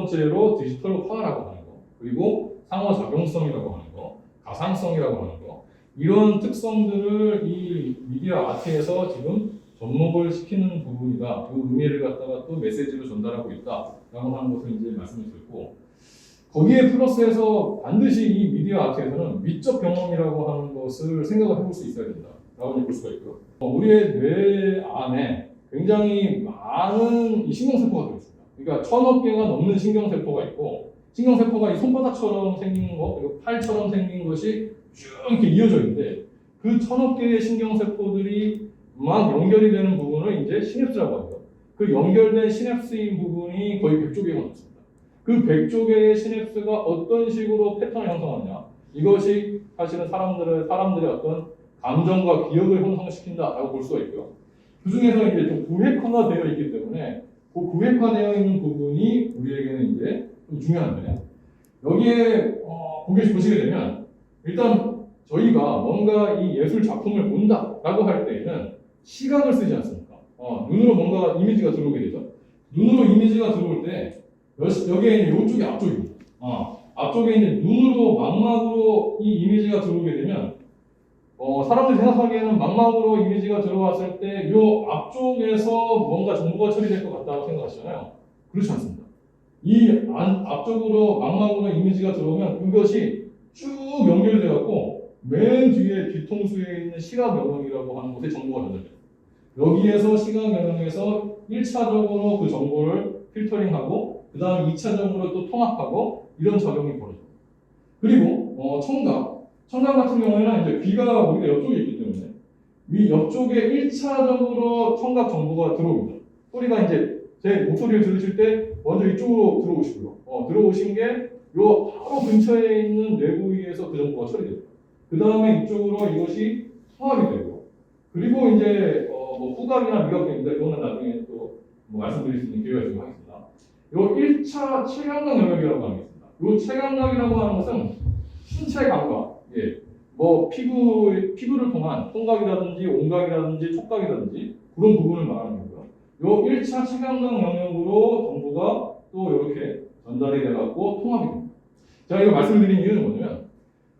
번째로 디지털화라고 하는 거, 그리고 상호작용성이라고 하는 거, 가상성이라고 하는 거, 이런 특성들을 이 미디어 아트에서 지금 접목을 시키는 부분이다. 그 의미를 갖다가 또 메시지로 전달하고 있다라고 하는 것을 이제 말씀을 드렸고, 거기에 플러스해서 반드시 이 미디어 아트에서는 미적 경험이라고 하는 것을 생각을 해볼 수 있어야 된다라고 볼 수가 있고요. 우리의 뇌 안에 굉장히 많은 이 신경세포가 들어있습니다. 그러니까 1000억 개가 넘는 신경세포가 있고, 신경세포가 이 손바닥처럼 생긴 거, 그리고 팔처럼 생긴 것이 쭉 이렇게 이어져 있는데, 그 1000억 개의 신경세포들이 막 연결이 되는 부분을 이제 시냅스라고 하죠. 그 연결된 시냅스인 부분이 거의 100조 개가 넘습니다. 그 100조 개의 시냅스가 어떤 식으로 패턴을 형성하느냐, 이것이 사실은 사람들의 어떤 감정과 기억을 형성시킨다라고 볼 수가 있고요. 그 중에서 이제 좀 구획화가 되어 있기 때문에 그 구획화되어 있는 부분이 우리에게는 이제 좀 중요한데, 여기에 보시게 되면 일단 저희가 뭔가 이 예술 작품을 본다라고 할 때에는 시각을 쓰지 않습니까? 눈으로 뭔가 이미지가 들어오게 되죠. 눈으로 이미지가 들어올 때 여기에 있는 이쪽이 앞쪽입니다. 앞쪽에 있는 눈으로 망막으로 이 이미지가 들어오게 되면 사람들이 생각하기에는 망막으로 이미지가 들어왔을 때 이 앞쪽에서 뭔가 정보가 처리될 것 같다고 생각하시잖아요. 그렇지 않습니다. 이 앞쪽으로 망막으로 이미지가 들어오면 그것이 쭉 연결이 되어갖고 맨 뒤에 뒤통수에 있는 시각 영역이라고 하는 곳에 정보가 전달돼요. 여기에서 시각 영역에서 1차적으로 그 정보를 필터링하고 그 다음 2차적으로 또 통합하고 이런 작용이 벌어져요. 그리고 청각 같은 경우에는 이제 귀가 우리가 옆쪽에 있기 때문에 위 옆쪽에 1차적으로 청각 정보가 들어옵니다. 소리가 이제 제 목소리를 들으실 때 먼저 이쪽으로 들어오시고요. 들어오신 게 요 바로 근처에 있는 뇌 부위에서 그 정보가 처리됩니다. 그 다음에 이쪽으로 이것이 통합이 되고, 그리고 이제 뭐 후각이나 미각경인데 이거는 나중에 또 뭐 말씀드릴 수 있는 기회가 있으면 하겠습니다. 요 1차 체감각 영역이라고 하는 게 있습니다. 요 체감각이라고 하는 것은 신체 감각, 뭐 피부를 통한 청각이라든지 온각이라든지 촉각이라든지 그런 부분을 말하는 거고요. 요 1차 체감각 영역으로 정보가 또 이렇게 전달이 돼갖고 통합이 됩니다. 제가 이거 말씀드린 이유는 뭐냐면,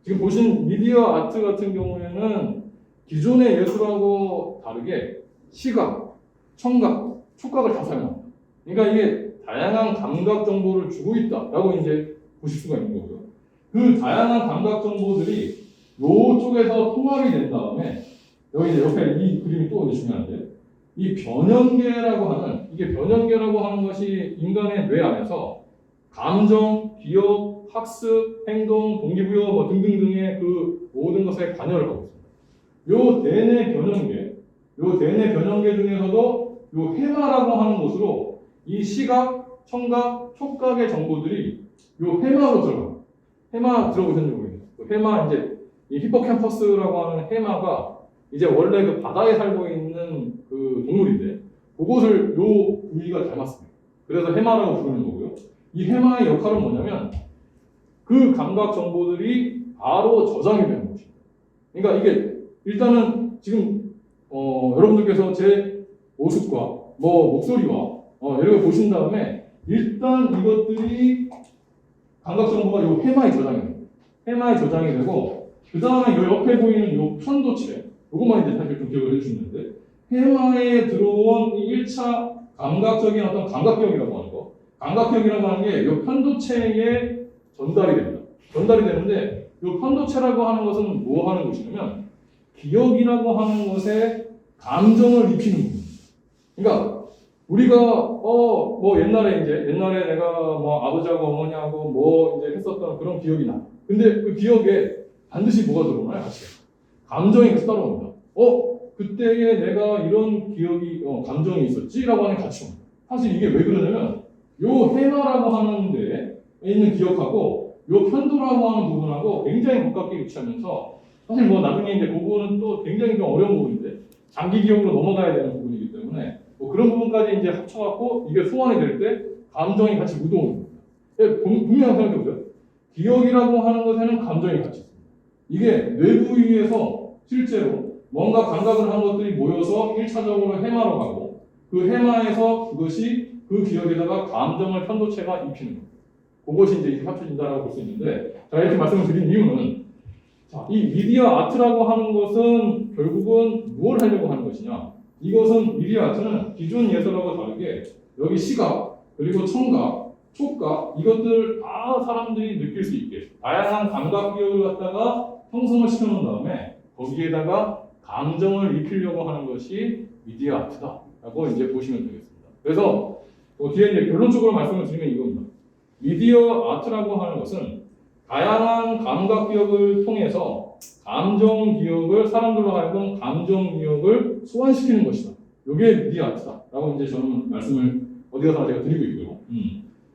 지금 보신 미디어 아트 같은 경우에는 기존의 예술하고 다르게 시각, 청각, 촉각을 다 사용합니다. 그러니까 이게 다양한 감각 정보를 주고 있다라고 이제 보실 수가 있는 거고요. 그 다양한 감각 정보들이 이쪽에서 통합이 된 다음에, 여기 이제 옆에 이 그림이 또 중요한데, 이 변형계라고 하는 것이 인간의 뇌 안에서 감정, 기억, 학습, 행동, 동기부여 뭐 등등등의 그 모든 것에 관여를 하고 있습니다. 요 대뇌 변형계 중에서도 요 해마라고 하는 곳으로 이 시각, 청각, 촉각의 정보들이 요 해마로 들어갑니다. 해마 들어보셨는지 모르겠네요. 해마 이제 이 히포캠퍼스라고 하는 해마가 이제 원래 그 바다에 살고 있는 그 동물인데 그것을 요 부위가 닮았습니다. 그래서 해마라고 부르는 거고요. 이 해마의 역할은 뭐냐면 그 감각 정보들이 바로 저장이 되는 것입니다. 그러니까 이게 일단은 지금 여러분들께서 제 모습과 뭐 목소리와 이런 거 보신 다음에 일단 이것들이 감각 정보가 요 해마에 저장이 됩니다. 해마에 저장이 되고 그 다음에 요 옆에 보이는 요 편도체, 요것만 이제 사실 좀 기억을 해주시는데, 해마에 들어온 이 1차 감각적인 어떤 감각기억이라고 하는 거, 감각기억이라고 하는 게 요 편도체에 전달이 됩니다. 전달이 되는데 요 편도체라고 하는 것은 뭐 하는 곳이냐면 기억이라고 하는 것에 감정을 입히는 부분입니다. 그러니까 우리가 뭐 옛날에 내가 뭐 아버지하고 어머니하고 뭐 이제 했었던 그런 기억이 나. 근데 그 기억에 반드시 뭐가 들어오나요? 같이 감정이 같이 따라옵니다. 그때에 내가 이런 기억이 감정이 있었지라고 하는 같이 옵니다. 사실 이게 왜 그러냐면 요 해마라고 하는 데에 있는 기억하고 요 편도라고 하는 부분하고 굉장히 가깝게 위치하면서, 사실 뭐 나중에 이제 그 부분은 또 굉장히 좀 어려운 부분인데 장기 기억으로 넘어가야 되는 부분이기 때문에 뭐 그런 부분까지 이제 합쳐갖고 이게 소환이 될 때 감정이 같이 묻어오는 겁니다. 분명히 생각해보세요. 기억이라고 하는 것에는 감정이 같이 있습니다. 이게 뇌 부위에서 실제로 뭔가 감각을 한 것들이 모여서 1차적으로 해마로 가고 그 해마에서 그것이 그 기억에다가 감정을 편도체가 입히는 겁니다. 그것이 이제 합쳐진다라고 볼 수 있는데, 자, 이렇게 말씀을 드린 이유는, 자, 이 미디어 아트라고 하는 것은 결국은 무엇을 하려고 하는 것이냐? 이것은 미디어 아트는 기존 예술하고 다르게 여기 시각, 그리고 청각, 촉각, 이것들 다 사람들이 느낄 수 있게 다양한 감각 기억을 갖다가 형성을 시켜놓은 다음에 거기에다가 감정을 입히려고 하는 것이 미디어 아트다라고 이제 보시면 되겠습니다. 그래서 뒤에 이제 결론적으로 말씀을 드리면 이겁니다. 미디어 아트라고 하는 것은 다양한 감각 기억을 통해서 감정 기억을 사람들로 하여금 감정 기억을 소환시키는 것이다. 이게 미디어 아트다라고 이제 저는 말씀을 어디 가서 제가 드리고 있고요.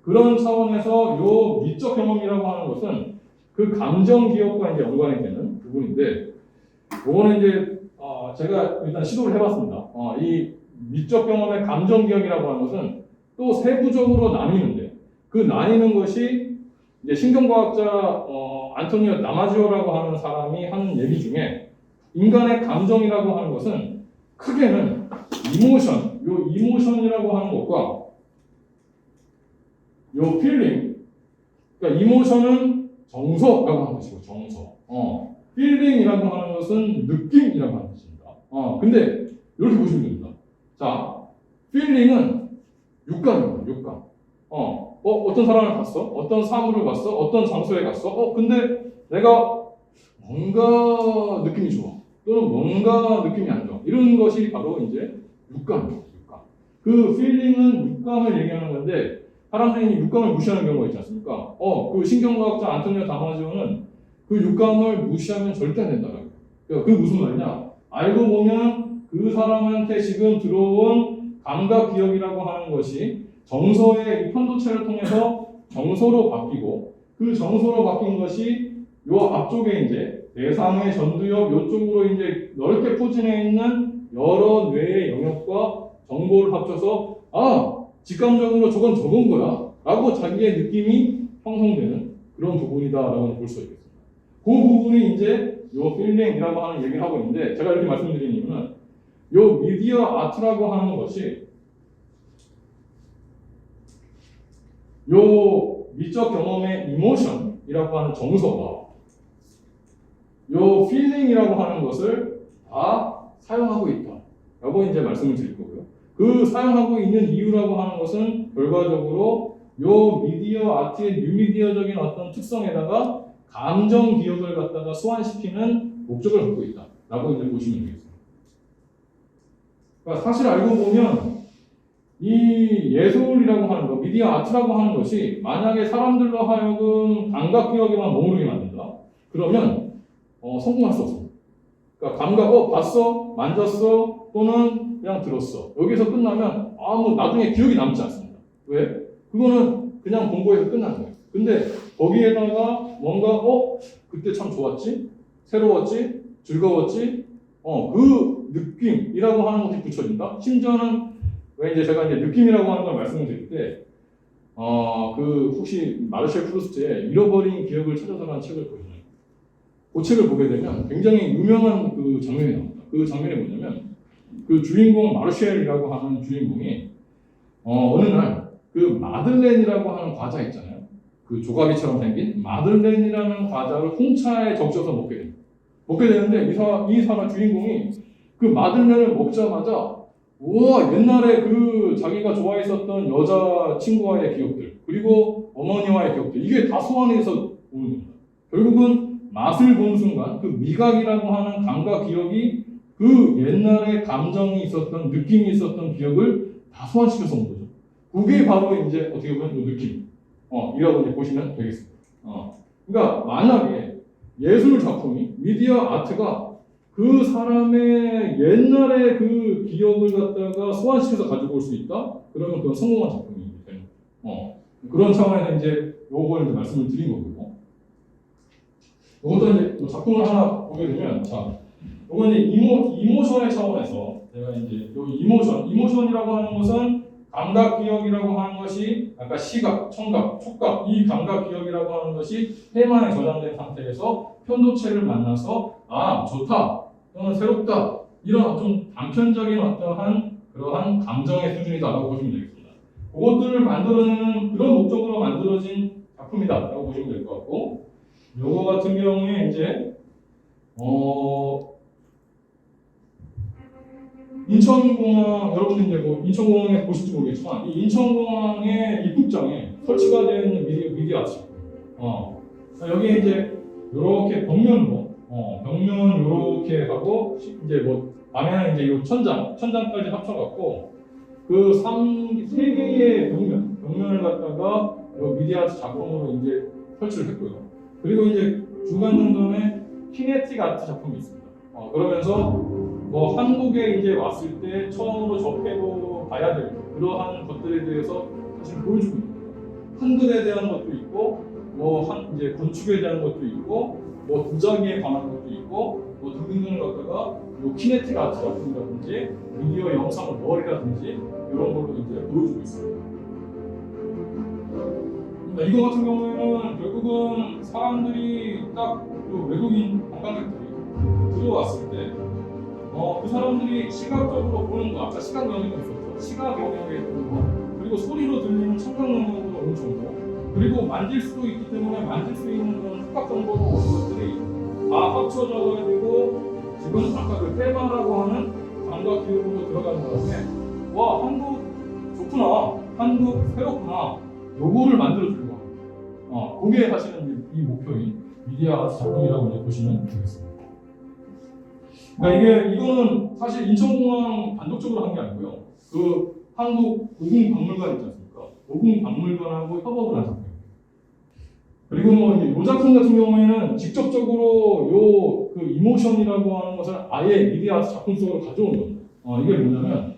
그런 차원에서 요 미적 경험이라고 하는 것은 그 감정 기억과 이제 연관이 되는 부분인데, 요거는 이제 제가 일단 시도를 해봤습니다. 이 미적 경험의 감정 기억이라고 하는 것은 또 세부적으로 나뉘는데, 그 나뉘는 것이 이제 신경과학자 안토니오 다마지오라고 하는 사람이 하는 얘기 중에, 인간의 감정이라고 하는 것은 크게는 요 이모션이라고 하는 것과 요 필링, 그러니까 이모션은 정서라고 하는 것이고, 정서. 필링이라고 하는 것은 느낌이라고 하는 것입니다. 근데 이렇게 보시면 됩니다. 자, 필링은 육감입니다. 육감. 어떤 사람을 봤어? 어떤 사물을 봤어? 어떤 장소에 갔어? 근데 내가 뭔가 느낌이 좋아. 또는 뭔가 느낌이 안 좋아. 이런 것이 바로 이제 육감입니다. 육감. 그 필링은 육감을 얘기하는 건데, 사람들이 육감을 무시하는 경우가 있지 않습니까? 그 신경과학자 안토니오 다마지오는 그 육감을 무시하면 절대 안 된다라고. 그러니까 그게 무슨 말이냐? 알고 보면 그 사람한테 지금 들어온 감각 기억이라고 하는 것이 정서의 이 편도체를 통해서 정서로 바뀌고, 그 정서로 바뀐 것이 요 앞쪽에 이제 대상의 전두엽 요쪽으로 이제 넓게 포진해 있는 여러 뇌의 영역과 정보를 합쳐서 직감적으로 저건 저건 거야 라고 자기의 느낌이 형성되는 그런 부분이다라고 볼 수 있겠습니다. 그 부분이 이제 요 필링이라고 하는 얘기를 하고 있는데, 제가 이렇게 말씀드린 이유는 요 미디어 아트라고 하는 것이 요 미적 경험의 이모션이라고 하는 정서가 요 필링이라고 하는 것을 다 사용하고 있다라고 이제 말씀을 드릴 거고요. 그 사용하고 있는 이유라고 하는 것은 결과적으로 요 미디어 아트의 뉴미디어적인 어떤 특성에다가 감정 기억을 갖다가 소환시키는 목적을 갖고 있다라고 이제 보시면 되겠습니다. 그러니까 사실 알고 보면 이 예술이라고 하는 것, 미디어 아트라고 하는 것이 만약에 사람들로 하여금 감각 기억에만 머무르게 만든다. 그러면 성공할 수 없습니다. 그러니까 감각, 봤어, 만졌어, 또는 그냥 들었어. 여기서 끝나면 나중에 기억이 남지 않습니다. 왜? 그거는 그냥 공부해서 끝나는 거예요. 근데 거기에다가 뭔가 그때 참 좋았지, 새로웠지, 즐거웠지, 그 느낌이라고 하는 것이 붙여진다. 심지어는 왜 이제 제가 이제 느낌이라고 하는 걸 말씀을 드릴 때, 혹시 마르셀 프루스트의 잃어버린 기억을 찾아서라는 책을 보시나요? 그 책을 보게 되면 굉장히 유명한 그 장면이 나옵니다. 그 장면이 뭐냐면, 그 주인공 마르셀이라고 하는 주인공이 어느 날 그 마들렌이라고 하는 과자 있잖아요. 그 조각이처럼 생긴 마들렌이라는 과자를 홍차에 적셔서 먹게 됩니다. 먹게 되는데 이 사람 주인공이 그 마들렌을 먹자마자 우와, 옛날에 그 자기가 좋아했었던 여자 친구와의 기억들, 그리고 어머니와의 기억들, 이게 다 소환해서 오는 겁니다. 결국은 맛을 본 순간 그 미각이라고 하는 감각 기억이 그 옛날에 감정이 있었던, 느낌이 있었던 기억을 다 소환시켜서 온 거죠. 그게 바로 이제 어떻게 보면 그 느낌, 이라고 이제 보시면 되겠습니다. 그러니까 만약에 예술 작품이, 미디어 아트가 그 사람의 옛날에 그 기억을 갖다가 소환시켜서 가지고 올 수 있다? 그러면 그건 성공한 작품이 되는 거예요. 그런 차원에서 이제 요걸 이제 말씀을 드린 거고요. 이것도 이제 작품을 하나 보게 되면, 자, 요건 이제 이모션의 차원에서 제가 이제 요 이모션이라고 하는 것은 감각 기억이라고 하는 것이 아까 시각, 청각, 촉각, 이 감각 기억이라고 하는 것이 해만에 저장된 상태에서 편도체를 만나서 좋다 또는 새롭다 이런 좀 단편적인 어떠한 그러한 감정의 수준이다라고 보시면 되겠습니다. 그것들을 만들어내는 그런 목적으로 만들어진 작품이다라고 보시면 될 것 같고, 요거 같은 경우에 이제 인천공항, 여러분들 이제 뭐 인천공항에 보실지 모르겠지만 이 인천공항의 입국장에 설치가 되어 있는 미디어 아트. 여기에 이제 이렇게 벽면으로 벽면 이렇게 하고 이제 뭐 안에는 이제 이 천장까지 합쳐갖고 그 세 개의 벽면을 갖다가 이 미디어 아트 작품으로 이제 설치를 했고요. 그리고 이제 중간중간에 키네틱 아트 작품이 있습니다. 그러면서 뭐 한국에 이제 왔을 때 처음으로 접해보 봐야 될 그러한 것들에 대해서 사실 보여주고 있는 거예요. 한글에 대한 것도 있고, 이제 건축에 대한 것도 있고, 도자기에 관한 것도 있고, 등등을 갖다가 키네틱 아트 작품이라든지 미디어 영상 머리라든지 이런 걸로 이제 보여주고 있습니다. 이거 같은 경우에는 결국은 사람들이 딱그 외국인 관광객들이 들어왔을 때 그 사람들이 시각적으로 보는 거, 아까 시각 영역이 있었죠. 시각 영역에 보는 거, 그리고 소리로 들리는 청각 영역으로 어느 정도, 그리고 만질 수도 있기 때문에 만질 수 있는 그런 후각 정보로 오는 것들이 다 합쳐져가지고 지금 아까 그 테마라고 하는 감각 기업으로 들어가는 다음에 와, 한국 좋구나, 한국 새롭구나, 요거를 만들어주는 거. 그게 사실은 이 목표인 미디어 아트 작품이라고 이제 보시면 되겠습니다. 그러니까 이거는 사실 인천공항 단독적으로 한 게 아니고요. 그 한국 고궁박물관 있지 않습니까? 고궁박물관하고 협업을 한 작품입니다. 그리고 이 작품 같은 경우에는 직접적으로 그 이모션이라고 하는 것을 아예 미디어 아트 작품 속으로 가져온 겁니다. 이게 뭐냐면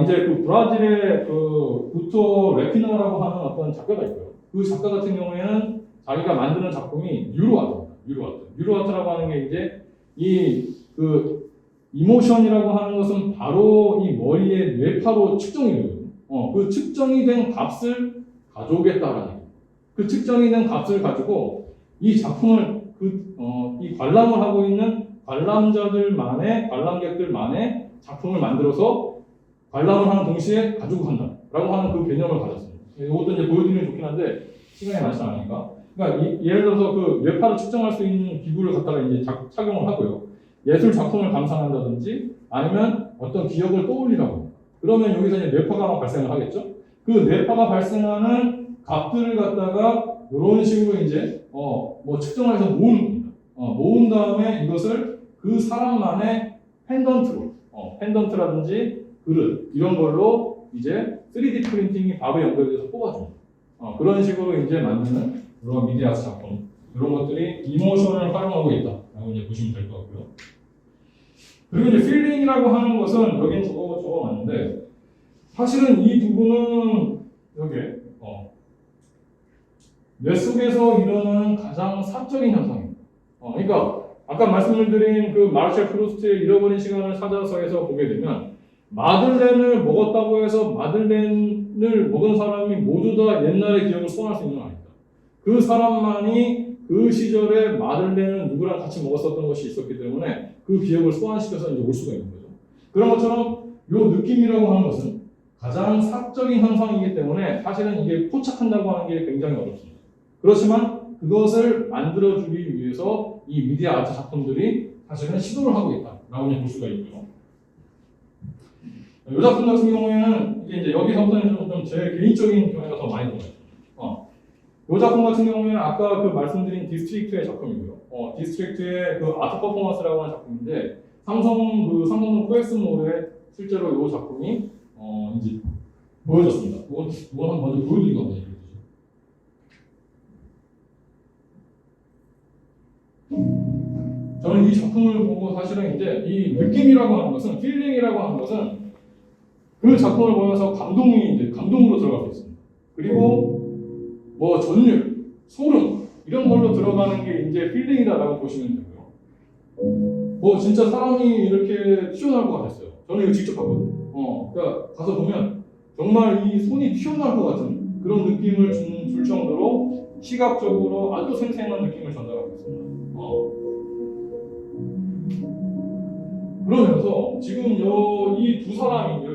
이제 그 브라질의 그 구토 레피나라고 하는 어떤 작가가 있고요. 그 작가 같은 경우에는 자기가 만드는 작품이 뉴로아트입니다. 뉴로아트라고 하는 게 이제 그 이모션이라고 하는 것은 바로 이 머리의 뇌파로 측정이 되거든요. 그 측정이 된 값을 가져오겠다라는 얘기예요. 그 측정이 된 값을 가지고 이 작품을 이 관람을 하고 있는 관람객들만의 작품을 만들어서 관람을 하는 동시에 가지고 간다라고 하는 그 개념을 가졌습니다. 이것도 이제 보여드리면 좋긴 한데 시간이 많지 않으니까. 그러니까 예를 들어서 그 뇌파를 측정할 수 있는 기구를 갖다가 이제 착용을 하고요. 예술 작품을 감상한다든지 아니면 어떤 기억을 떠올리라고 합니다. 그러면 여기서 이제 뇌파가 발생을 하겠죠. 그 뇌파가 발생하는 값들을 갖다가 이런 식으로 이제 측정을 해서 모으는 겁니다. 모은 다음에 이것을 그 사람만의 펜던트라든지 그릇 이런 걸로 이제 3D 프린팅이 바로 연결돼서 뽑아줍니다. 그런 식으로 이제 만드는 그런 미디어 아트 작품, 이런 것들이 이모션을 활용하고 있다라고 이제 보시면 될 것 같고요. 그리고 이제 필링이라고 하는 것은 여기는 적어놨는데 사실은 이 부분은 여기에 뇌 속에서 일어나는 가장 사적인 현상입니다. 그러니까 아까 말씀을 드린 그 마르셀 프루스트의 잃어버린 시간을 찾아서에서 보게 되면 마들렌을 먹었다고 해서 마들렌을 먹은 사람이 모두 다 옛날의 기억을 소환할 수 있는 건 아닙니다. 그 사람만이 그 시절에 마들렌을 누구랑 같이 먹었었던 것이 있었기 때문에 그 기억을 소환시켜서 이제 올 수가 있는 거죠. 그런 것처럼 이 느낌이라고 하는 것은 가장 사적인 현상이기 때문에 사실은 이게 포착한다고 하는 게 굉장히 어렵습니다. 그렇지만 그것을 만들어주기 위해서 이 미디어 아트 작품들이 사실은 시도를 하고 있다라고 볼 수가 있고요. 이 작품 같은 경우에는 이제 여기서부터는 좀 제 개인적인 견해가 더 많이 들어요. 이 작품 같은 경우에는 아까 그 말씀드린 디스트릭트의 작품이고요. 디스트릭트의 그 아트 퍼포먼스라고 하는 작품인데 삼성동 코엑스몰에 실제로 이 작품이 이제 보여졌습니다. 이건 한번 먼저 보여드리고 한번 얘기해 주시죠. 저는 이 작품을 보고 사실은 이제 이 느낌이라고 하는 것은, 필링이라고 하는 것은 그 작품을 보면서 감동으로 들어갈 수 있습니다. 그리고 전율, 소름 이런 걸로 들어가는 게 이제 필링이다라고 보시면 되고요. 진짜 사람이 이렇게 튀어나올 것 같았어요. 저는 이거 직접 봤거든요. 그러니까 가서 보면 정말 이 손이 튀어나올 것 같은 그런 느낌을 줄 정도로 시각적으로 아주 생생한 느낌을 전달하고 있습니다. 그러면서 지금 이 두 사람이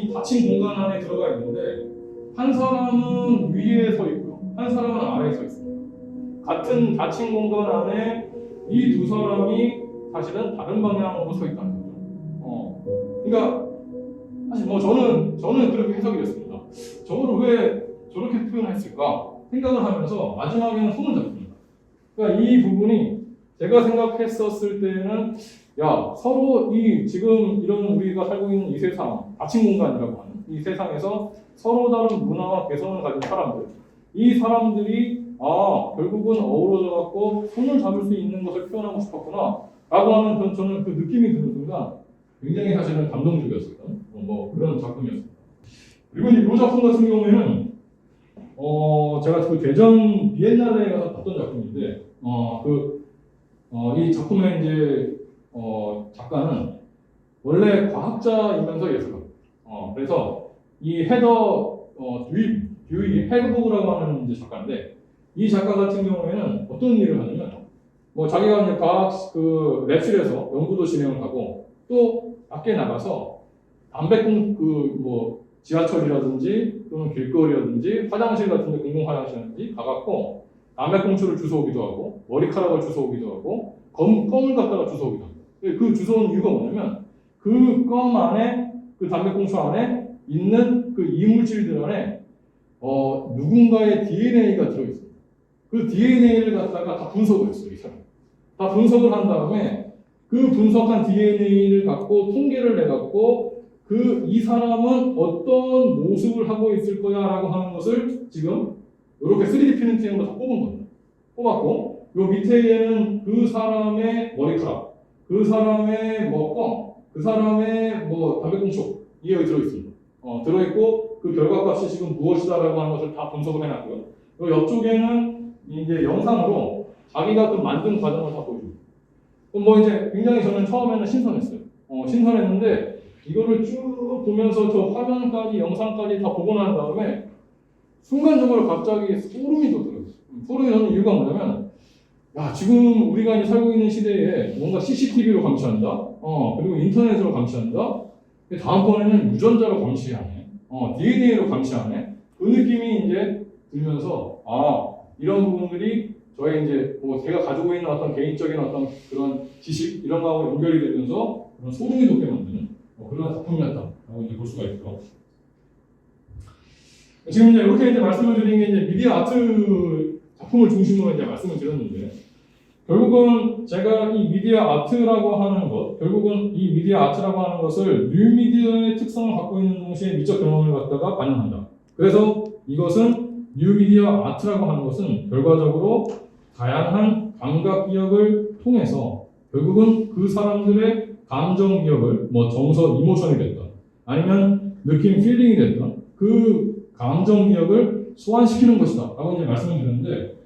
이 닫힌 공간 안에 들어가 있는데 한 사람은 위에 서 있고요. 한 사람은 아래에 서 있습니다. 같은 닫힌 공간 안에 이 두 사람이 사실은 다른 방향으로 서 있다는 거죠. 그러니까 사실 뭐 저는 그렇게 해석이 됐습니다. 저거를 왜 저렇게 표현했을까 생각을 하면서 마지막에는 손을 잡습니다. 그러니까 이 부분이 제가 생각했었을 때는 야 서로 이 지금 이런 우리가 살고 있는 이 세상 닫힌 공간이라고 하는 이 세상에서 서로 다른 문화와 개성을 가진 사람들 이 사람들이 결국은 어우러져 갖고 손을 잡을 수 있는 것을 표현하고 싶었구나 라고 하는 저는 그 느낌이 드는 순간 굉장히 사실은 감동적이었었던 뭐 그런 작품이었습니다. 그리고 이제 이 작품 같은 경우에는 제가 그 대전 비엔날레에 가서 봤던 작품인데 이 작품의 이제 작가는 원래 과학자이면서 예술가. 그래서 이 헤더 듀이 헤드버그라고 하는 이제 작가인데 이 작가 같은 경우에는 어떤 일을 하냐면 뭐 자기가 이제 과학 그 랩실에서 연구도 진행을 하고 또 밖에 나가서 담배꽁 뭐 지하철이라든지 또는 길거리라든지 화장실 같은데 공공 화장실이라든지 가갖고 담배꽁초를 주워오기도 하고 머리카락을 주워오기도 하고 껌을 갖다가 주워오기도 하고 그 주워온 이유가 뭐냐면 그 껌 안에 그 담배꽁초 안에 있는 그 이물질들 안에 누군가의 DNA가 들어있어요. 그 DNA를 갖다가 다 분석을 했어요. 이 사람. 다 분석을 한 다음에 그 분석한 DNA를 갖고 통계를 내갖고 이 사람은 어떤 모습을 하고 있을 거야라고 하는 것을 지금 이렇게 3D 프린팅으로 다 뽑은 겁니다. 뽑았고 요 밑에는 그 사람의 머리카락, 그 사람의 뭐 껌, 그 사람의 뭐 담배꽁초 이게 여기 들어있습니다. 들어있고 그 결과값이 지금 무엇이다라고 하는 것을 다 분석을 해놨고요. 그리고 옆쪽에는 이제 영상으로 자기가 그 만든 과정을 다 보여줍니다. 뭐 이제 굉장히 저는 처음에는 신선했어요. 신선했는데 이거를 쭉 보면서 저 화면까지 영상까지 다 보고 난 다음에 순간적으로 갑자기 소름이 돋더라고요. 소름이 돋는 이유가 뭐냐면 야 지금 우리가 이제 살고 있는 시대에 뭔가 CCTV로 감시한다. 그리고 인터넷으로 감시한다. 다음번에는 유전자로 감시하네. DNA로 감시하네. 그 느낌이 이제 들면서 이런 부분들이 저의 이제 뭐 제가 가지고 있는 어떤 개인적인 어떤 그런 지식 이런 거하고 연결이 되면서 그런 소름이 돋게 만드는 그런 작품이었다라고 이제 볼 수가 있죠. 지금 이제 이렇게 이제 말씀을 드린 게 이제 미디어 아트 작품을 중심으로 이제 말씀을 드렸는데 결국은 제가 이 미디어 아트라고 하는 것, 결국은 이 미디어 아트라고 하는 것을 뉴미디어의 특성을 갖고 있는 동시에 미적 경험을 갖다가 반영한다. 그래서 이것은 뉴미디어 아트라고 하는 것은 결과적으로 다양한 감각 기억을 통해서 결국은 그 사람들의 감정 기억을 뭐 정서, 이모션이 됐던 아니면 느낌, 필링이 됐던 그 감정 기억을 소환시키는 것이다 라고 이제 말씀을 드렸는데